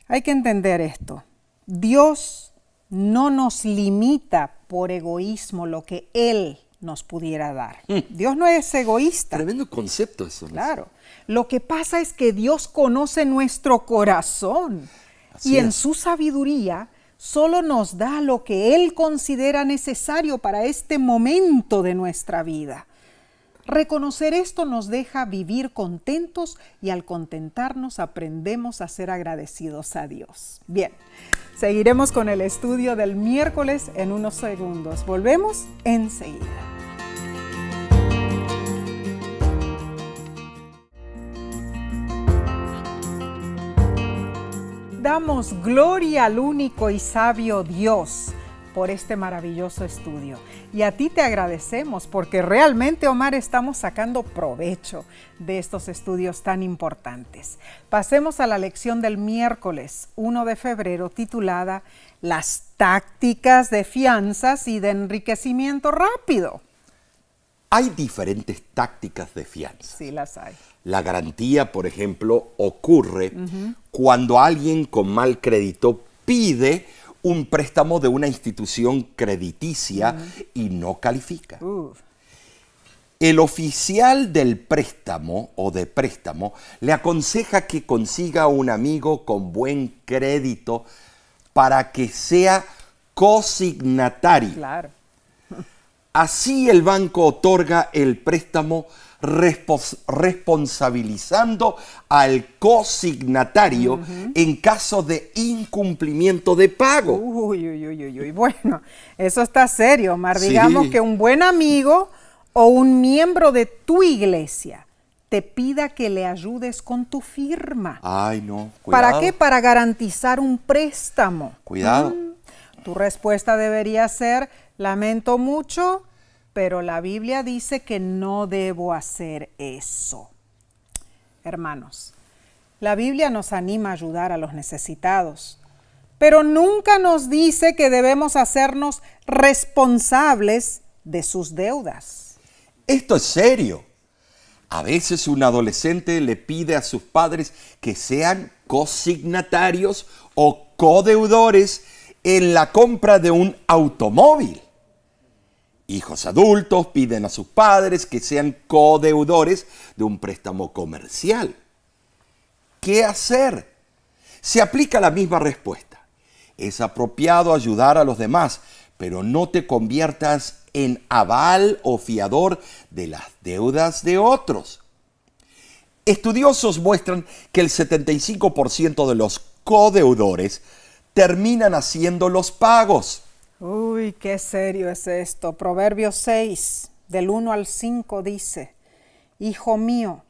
hay que entender esto. Dios no nos limita por egoísmo lo que Él nos pudiera dar. Dios no es egoísta. Tremendo concepto eso, ¿no? Claro. Lo que pasa es que Dios conoce nuestro corazón y en su sabiduría solo nos da lo que Él considera necesario para este momento de nuestra vida. Reconocer esto nos deja vivir contentos y al contentarnos aprendemos a ser agradecidos a Dios. Bien, seguiremos con el estudio del miércoles en unos segundos. Volvemos enseguida. Damos gloria al único y sabio Dios por este maravilloso estudio. Y a ti te agradecemos porque realmente, Omar, estamos sacando provecho de estos estudios tan importantes. Pasemos a la lección del miércoles 1 de febrero titulada Las tácticas de fianzas y de enriquecimiento rápido. Hay diferentes tácticas de fianza. Sí, las hay. La garantía, por ejemplo, ocurre cuando alguien con mal crédito pide un préstamo de una institución crediticia y no califica. El oficial del préstamo o de préstamo le aconseja que consiga un amigo con buen crédito para que sea cosignatario. Claro. Así el banco otorga el préstamo responsabilizando al cosignatario en caso de incumplimiento de pago. Uy. Bueno, eso está serio, Omar. Sí. Digamos que un buen amigo o un miembro de tu iglesia te pida que le ayudes con tu firma. Ay, no, cuidado. ¿Para qué? Para garantizar un préstamo. Cuidado. Tu respuesta debería ser, lamento mucho, pero la Biblia dice que no debo hacer eso. Hermanos, la Biblia nos anima a ayudar a los necesitados, pero nunca nos dice que debemos hacernos responsables de sus deudas. Esto es serio. A veces un adolescente le pide a sus padres que sean cosignatarios o codeudores en la compra de un automóvil. Hijos adultos piden a sus padres que sean codeudores de un préstamo comercial. ¿Qué hacer? Se aplica la misma respuesta. Es apropiado ayudar a los demás, pero no te conviertas en aval o fiador de las deudas de otros. Estudiosos muestran que el 75% de los codeudores terminan haciendo los pagos. Uy, qué serio es esto. Proverbios 6, del 1 al 5 dice, Hijo mío,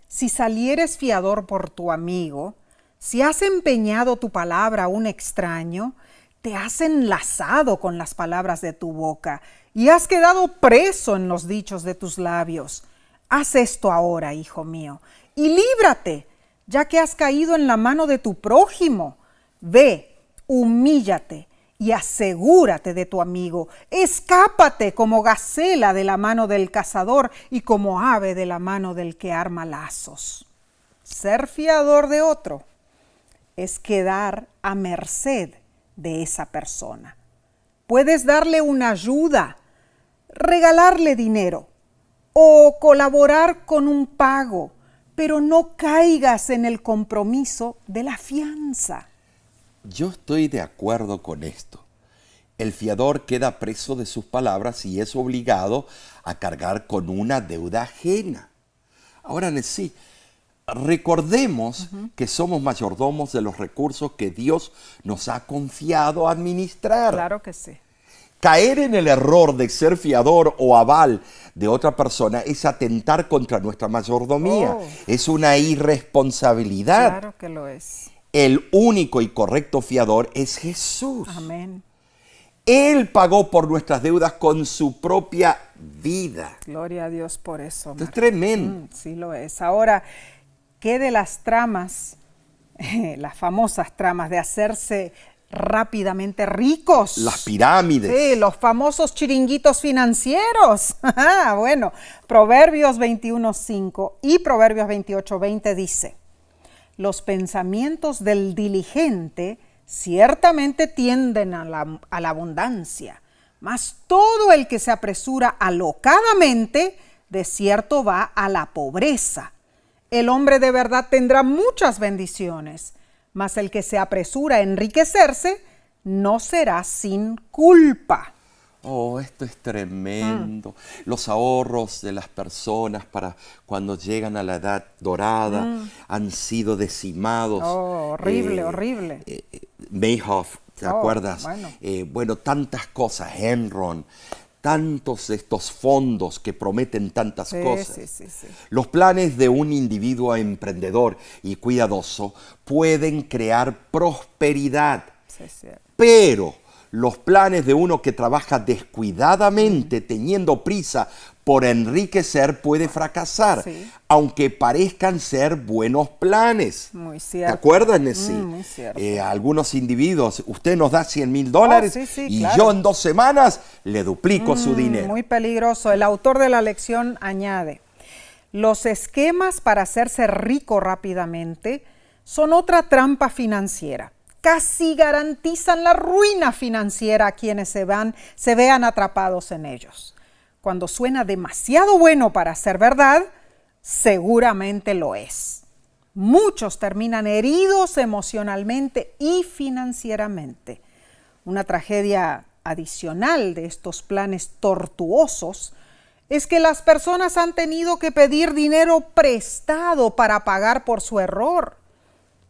si salieres fiador por tu amigo, si has empeñado tu palabra a un extraño, te has enlazado con las palabras de tu boca y has quedado preso en los dichos de tus labios. Haz esto ahora, hijo mío, y líbrate, ya que has caído en la mano de tu prójimo. Ve, Humíllate y asegúrate de tu amigo. Escápate como gacela de la mano del cazador y como ave de la mano del que arma lazos. Ser fiador de otro es quedar a merced de esa persona. Puedes darle una ayuda, regalarle dinero o colaborar con un pago, pero no caigas en el compromiso de la fianza. Yo estoy de acuerdo con esto. El fiador queda preso de sus palabras y es obligado a cargar con una deuda ajena. Ahora, sí, recordemos que somos mayordomos de los recursos que Dios nos ha confiado a administrar. Claro que sí. Caer en el error de ser fiador o aval de otra persona es atentar contra nuestra mayordomía. Oh. Es una irresponsabilidad. Claro que lo es. El único y correcto fiador es Jesús. Amén. Él pagó por nuestras deudas con su propia vida. Gloria a Dios por eso. Esto es tremendo. Sí lo es. Ahora, ¿qué de las tramas, las famosas tramas de hacerse rápidamente ricos? Las pirámides. Sí, los famosos chiringuitos financieros. Bueno, Proverbios 21:5 y Proverbios 28:20 dice: los pensamientos del diligente ciertamente tienden a la abundancia, mas todo el que se apresura alocadamente, de cierto va a la pobreza. El hombre de verdad tendrá muchas bendiciones, mas el que se apresura a enriquecerse no será sin culpa. Oh, esto es tremendo. Los ahorros de las personas para cuando llegan a la edad dorada han sido decimados. Oh, horrible, horrible. Mayhoff, ¿te acuerdas? Bueno. Tantas cosas, Enron, tantos de estos fondos que prometen tantas cosas. Sí. Los planes de un individuo emprendedor y cuidadoso pueden crear prosperidad, Sí. pero los planes de uno que trabaja descuidadamente, teniendo prisa por enriquecer, puede fracasar, aunque parezcan ser buenos planes. Muy cierto. ¿Te acuerdas, Nessie? Muy cierto. Algunos individuos, usted nos da $100,000 y claro. yo en 2 semanas le duplico su dinero. Muy peligroso. El autor de la lección añade: los esquemas para hacerse rico rápidamente son otra trampa financiera. Casi garantizan la ruina financiera a quienes se vean atrapados en ellos. Cuando suena demasiado bueno para ser verdad, seguramente lo es. Muchos terminan heridos emocionalmente y financieramente. Una tragedia adicional de estos planes tortuosos es que las personas han tenido que pedir dinero prestado para pagar por su error.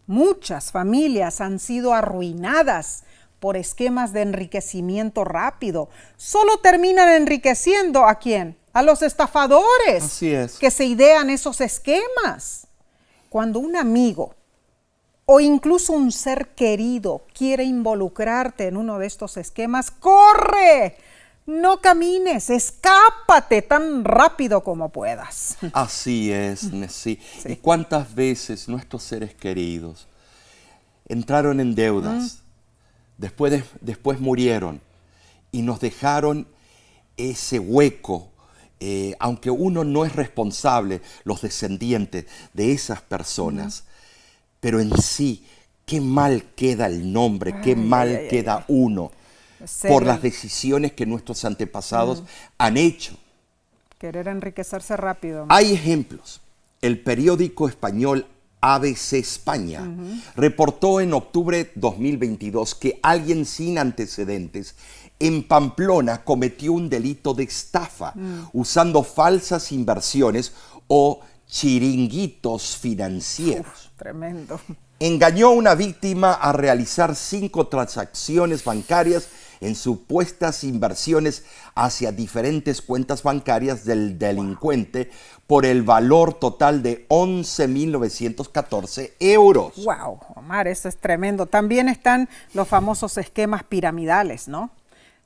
Muchas familias han sido arruinadas por esquemas de enriquecimiento rápido. Solo terminan enriqueciendo ¿a quién? A los estafadores. Así es. Que se idean esos esquemas. Cuando un amigo o incluso un ser querido quiere involucrarte en uno de estos esquemas, ¡corre! No camines, escápate tan rápido como puedas. Así es, Nessie. ¿Y cuántas veces nuestros seres queridos entraron en deudas, después murieron y nos dejaron ese hueco? Aunque uno no es responsable, los descendientes de esas personas, pero en sí, qué mal queda el nombre, qué mal queda uno por las decisiones que nuestros antepasados han hecho. Querer enriquecerse rápido. Hay ejemplos. El periódico español ABC España reportó en octubre 2022 que alguien sin antecedentes en Pamplona cometió un delito de estafa usando falsas inversiones o chiringuitos financieros. Tremendo. Engañó a una víctima a realizar 5 transacciones bancarias en supuestas inversiones hacia diferentes cuentas bancarias del delincuente por el valor total de 11.914 euros. ¡Wow! Omar, eso es tremendo. También están los famosos esquemas piramidales, ¿no?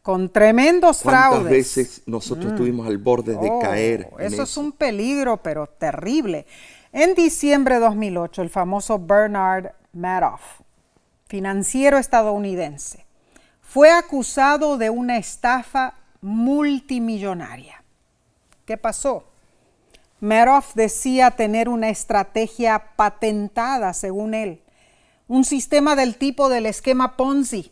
Con tremendos fraudes. ¿Cuántas veces nosotros estuvimos al borde de caer en eso? Es un peligro, pero terrible. En diciembre de 2008, el famoso Bernard Madoff financiero estadounidense, fue acusado de una estafa multimillonaria. ¿Qué pasó? Madoff decía tener una estrategia patentada, según él, un sistema del tipo del esquema Ponzi,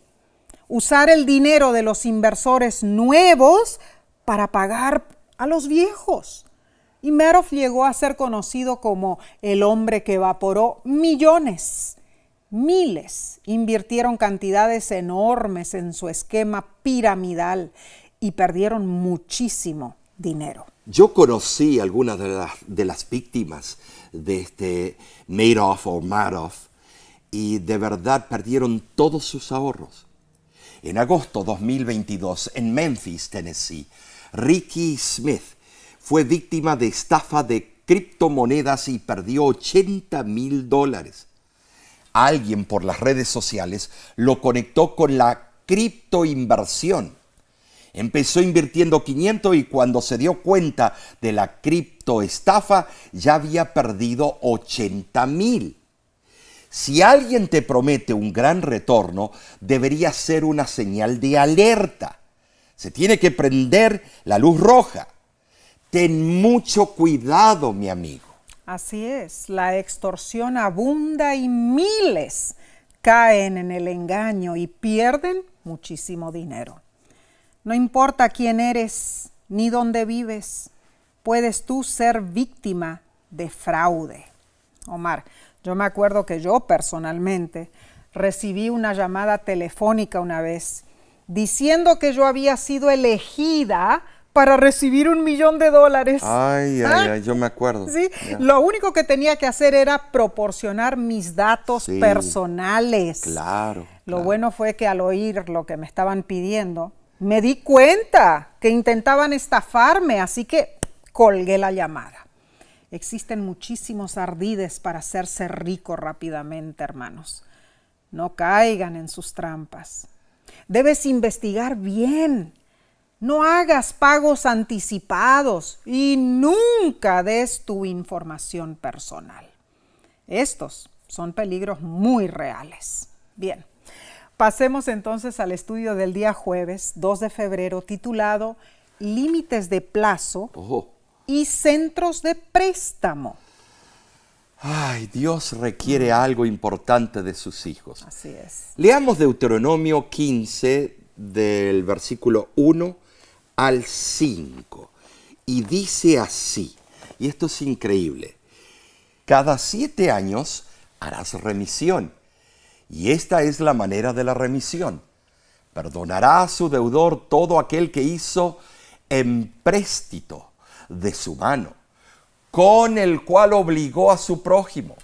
usar el dinero de los inversores nuevos para pagar a los viejos. Y Madoff llegó a ser conocido como el hombre que evaporó millones. Miles invirtieron cantidades enormes en su esquema piramidal y perdieron muchísimo dinero. Yo conocí algunas de las víctimas de este Madoff y de verdad perdieron todos sus ahorros. En agosto 2022, en Memphis, Tennessee, Ricky Smith fue víctima de estafa de criptomonedas y perdió $80,000. Alguien por las redes sociales lo conectó con la criptoinversión. Empezó invirtiendo 500 y cuando se dio cuenta de la criptoestafa ya había perdido 80,000. Si alguien te promete un gran retorno, debería ser una señal de alerta. Se tiene que prender la luz roja. Ten mucho cuidado, mi amigo. Así es, la extorsión abunda y miles caen en el engaño y pierden muchísimo dinero. No importa quién eres ni dónde vives, puedes tú ser víctima de fraude. Omar, yo me acuerdo que yo personalmente recibí una llamada telefónica una vez diciendo que yo había sido elegida para recibir $1 millón. Ay, yo me acuerdo. ¿Sí? Yeah. Lo único que tenía que hacer era proporcionar mis datos personales. Claro. Lo bueno fue que al oír lo que me estaban pidiendo, me di cuenta que intentaban estafarme, así que colgué la llamada. Existen muchísimos ardides para hacerse rico rápidamente, hermanos. No caigan en sus trampas. Debes investigar bien. No hagas pagos anticipados y nunca des tu información personal. Estos son peligros muy reales. Bien, pasemos entonces al estudio del día jueves, 2 de febrero, titulado Límites de plazo y centros de préstamo. Ay, Dios requiere algo importante de sus hijos. Así es. Leamos Deuteronomio 15 del versículo 1 al 5. Y dice así, y esto es increíble: cada 7 años harás remisión, y esta es la manera de la remisión. Perdonará a su deudor todo aquel que hizo empréstito de su mano, con el cual obligó a su prójimo.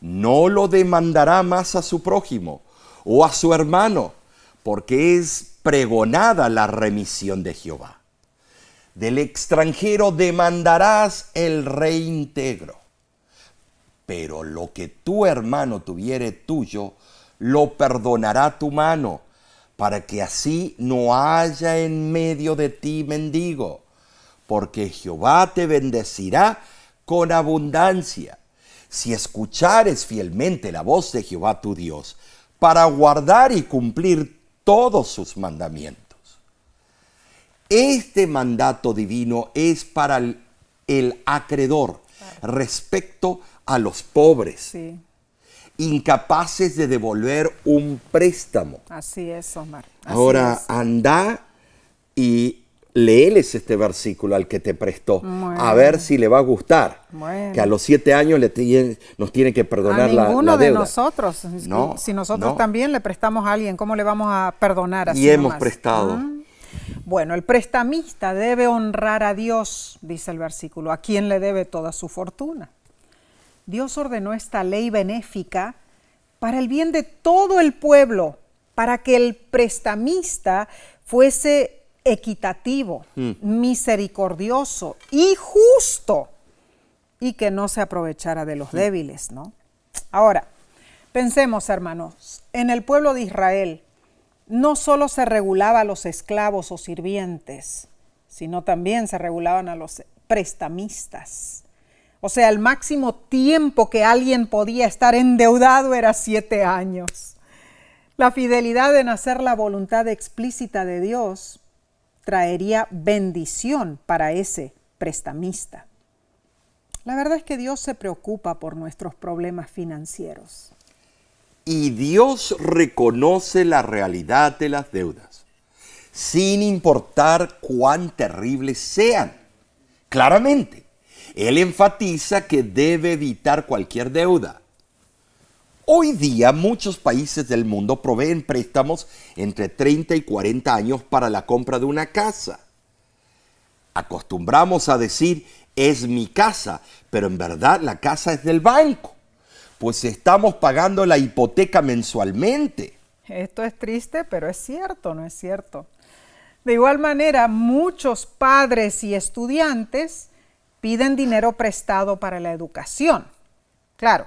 No lo demandará más a su prójimo o a su hermano, porque es pregonada la remisión de Jehová. Del extranjero demandarás el reintegro, pero lo que tu hermano tuviere tuyo, lo perdonará tu mano, para que así no haya en medio de ti mendigo, porque Jehová te bendecirá con abundancia, si escuchares fielmente la voz de Jehová tu Dios, para guardar y cumplir todos sus mandamientos. Este mandato divino es para el acreedor respecto a los pobres, incapaces de devolver un préstamo. Así es, Omar. Ahora, anda y léeles este versículo al que te prestó, a ver si le va a gustar. Que a los 7 años nos tiene que perdonar la deuda. A ninguno de nosotros. No, si nosotros no. también le prestamos a alguien, ¿cómo le vamos a perdonar así Y hemos nomás? prestado. Bueno, el prestamista debe honrar a Dios, dice el versículo, a quien le debe toda su fortuna. Dios ordenó esta ley benéfica para el bien de todo el pueblo, para que el prestamista fuese equitativo, misericordioso y justo, y que no se aprovechara de los débiles, ¿no? Ahora, pensemos, hermanos, en el pueblo de Israel no solo se regulaba a los esclavos o sirvientes, sino también se regulaban a los prestamistas. O sea, el máximo tiempo que alguien podía estar endeudado era 7 años. La fidelidad en hacer la voluntad explícita de Dios traería bendición para ese prestamista. La verdad es que Dios se preocupa por nuestros problemas financieros. Y Dios reconoce la realidad de las deudas, sin importar cuán terribles sean. Claramente, Él enfatiza que debe evitar cualquier deuda. Hoy día muchos países del mundo proveen préstamos entre 30 y 40 años para la compra de una casa. Acostumbramos a decir, es mi casa, pero en verdad la casa es del banco, pues estamos pagando la hipoteca mensualmente. Esto es triste, pero es cierto, ¿no es cierto? De igual manera, muchos padres y estudiantes piden dinero prestado para la educación. Claro,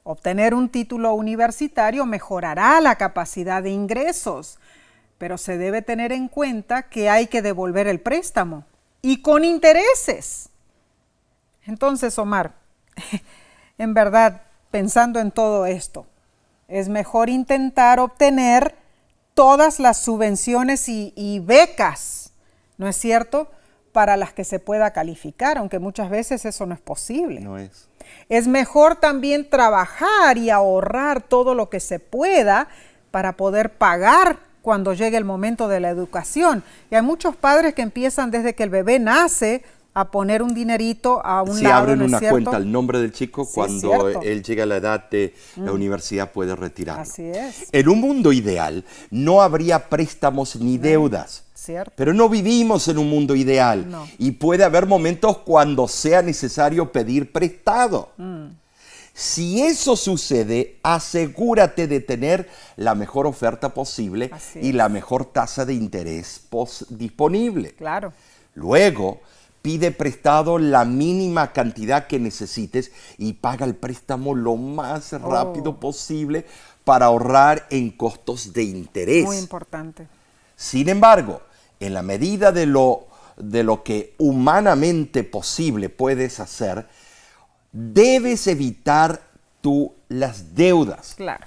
obtener un título universitario mejorará la capacidad de ingresos, pero se debe tener en cuenta que hay que devolver el préstamo y con intereses. Entonces, Omar, en verdad, pensando en todo esto, es mejor intentar obtener todas las subvenciones y becas, ¿no es cierto?, para las que se pueda calificar, aunque muchas veces eso no es posible. No es. Es mejor también trabajar y ahorrar todo lo que se pueda para poder pagar cuando llegue el momento de la educación. Y hay muchos padres que empiezan desde que el bebé nace a poner un dinerito a un Si lado, abren ¿no es una cierto? cuenta al nombre del chico, Sí, cuando cierto. él llega a la edad de la universidad puede retirarlo. Así es. En un mundo ideal no habría préstamos ni deudas. Cierto. Pero no vivimos en un mundo ideal No. y puede haber momentos cuando sea necesario pedir prestado. Si eso sucede, asegúrate de tener la mejor oferta posible Así y es. la mejor tasa de interés disponible. Claro. Luego, pide prestado la mínima cantidad que necesites y paga el préstamo lo más rápido posible para ahorrar en costos de interés. Muy importante. Sin embargo, en la medida de lo que humanamente posible puedes hacer, debes evitar tú las deudas. Claro.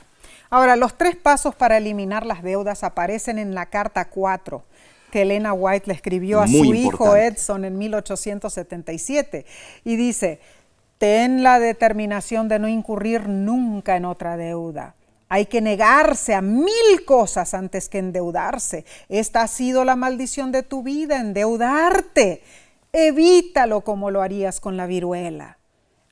Ahora, los 3 pasos para eliminar las deudas aparecen en la carta 4 que Elena White le escribió a Muy su hijo importante. Edson en 1877. Y dice, ten la determinación de no incurrir nunca en otra deuda. Hay que negarse a 1000 cosas antes que endeudarse. Esta ha sido la maldición de tu vida, endeudarte. Evítalo como lo harías con la viruela.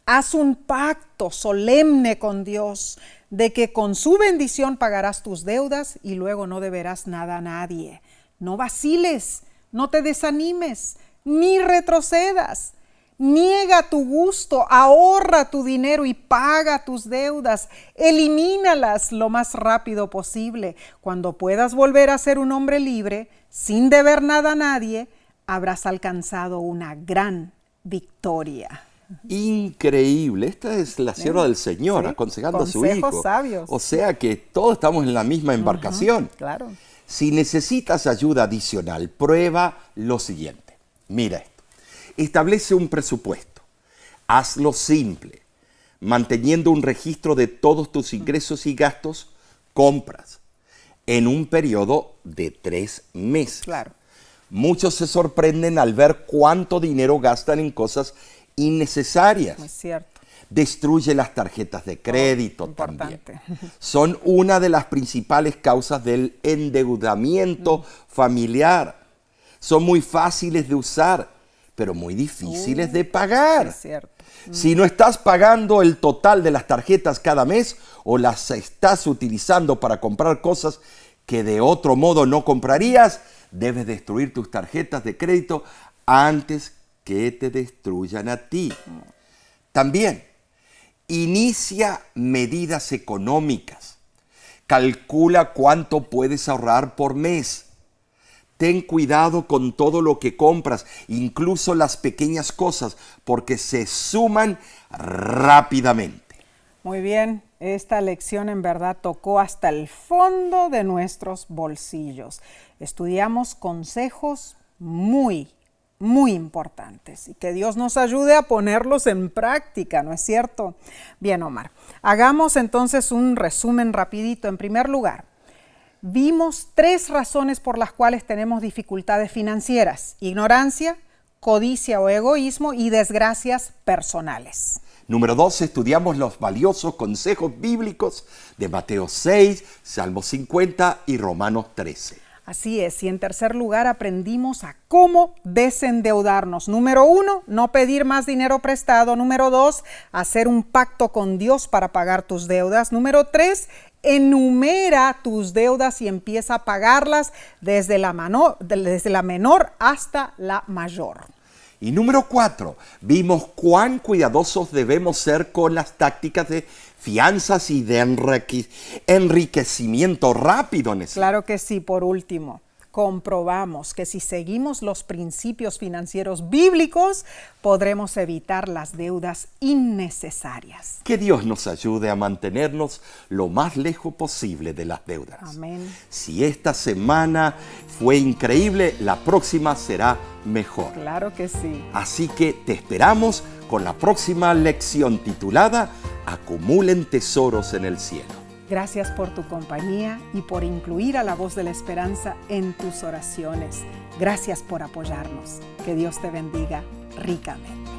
Haz un pacto solemne con Dios de que con su bendición pagarás tus deudas y luego no deberás nada a nadie. No vaciles, no te desanimes, ni retrocedas. Niega tu gusto, ahorra tu dinero y paga tus deudas. Elimínalas lo más rápido posible. Cuando puedas volver a ser un hombre libre, sin deber nada a nadie, habrás alcanzado una gran victoria. Increíble. Esta es la sierva del Señor, Sí, aconsejando a su consejos hijo. sabios. O sea que todos estamos en la misma embarcación. Claro. Si necesitas ayuda adicional, prueba lo siguiente. Mira esto. Establece un presupuesto. Hazlo simple, manteniendo un registro de todos tus ingresos y gastos, compras, en un periodo de 3 meses. Claro. Muchos se sorprenden al ver cuánto dinero gastan en cosas innecesarias. Es cierto. Destruye las tarjetas de crédito también. Importante. Son una de las principales causas del endeudamiento familiar. Son muy fáciles de usar, pero muy difíciles de pagar. Es cierto. Si no estás pagando el total de las tarjetas cada mes o las estás utilizando para comprar cosas que de otro modo no comprarías, debes destruir tus tarjetas de crédito antes que te destruyan a ti. También, inicia medidas económicas. Calcula cuánto puedes ahorrar por mes. Ten cuidado con todo lo que compras, incluso las pequeñas cosas, porque se suman rápidamente. Muy bien, esta lección en verdad tocó hasta el fondo de nuestros bolsillos. Estudiamos consejos muy importantes y que Dios nos ayude a ponerlos en práctica, ¿no es cierto? Bien, Omar, hagamos entonces un resumen rapidito. En primer lugar, vimos 3 razones por las cuales tenemos dificultades financieras: ignorancia, codicia o egoísmo y desgracias personales. Número 2, estudiamos los valiosos consejos bíblicos de Mateo 6, Salmo 50 y Romanos 13. Así es, y en tercer lugar aprendimos a cómo desendeudarnos. Número 1, no pedir más dinero prestado. Número 2, hacer un pacto con Dios para pagar tus deudas. Número 3, enumera tus deudas y empieza a pagarlas desde la menor hasta la mayor. Y número 4, vimos cuán cuidadosos debemos ser con las tácticas de fianzas y de enriquecimiento rápido. Claro que sí. Por último, comprobamos que si seguimos los principios financieros bíblicos, podremos evitar las deudas innecesarias. Que Dios nos ayude a mantenernos lo más lejos posible de las deudas. Amén. Si esta semana fue increíble, la próxima será mejor. Claro que sí. Así que te esperamos con la próxima lección titulada Acumulen tesoros en el cielo. Gracias por tu compañía y por incluir a la Voz de la Esperanza en tus oraciones. Gracias por apoyarnos. Que Dios te bendiga ricamente.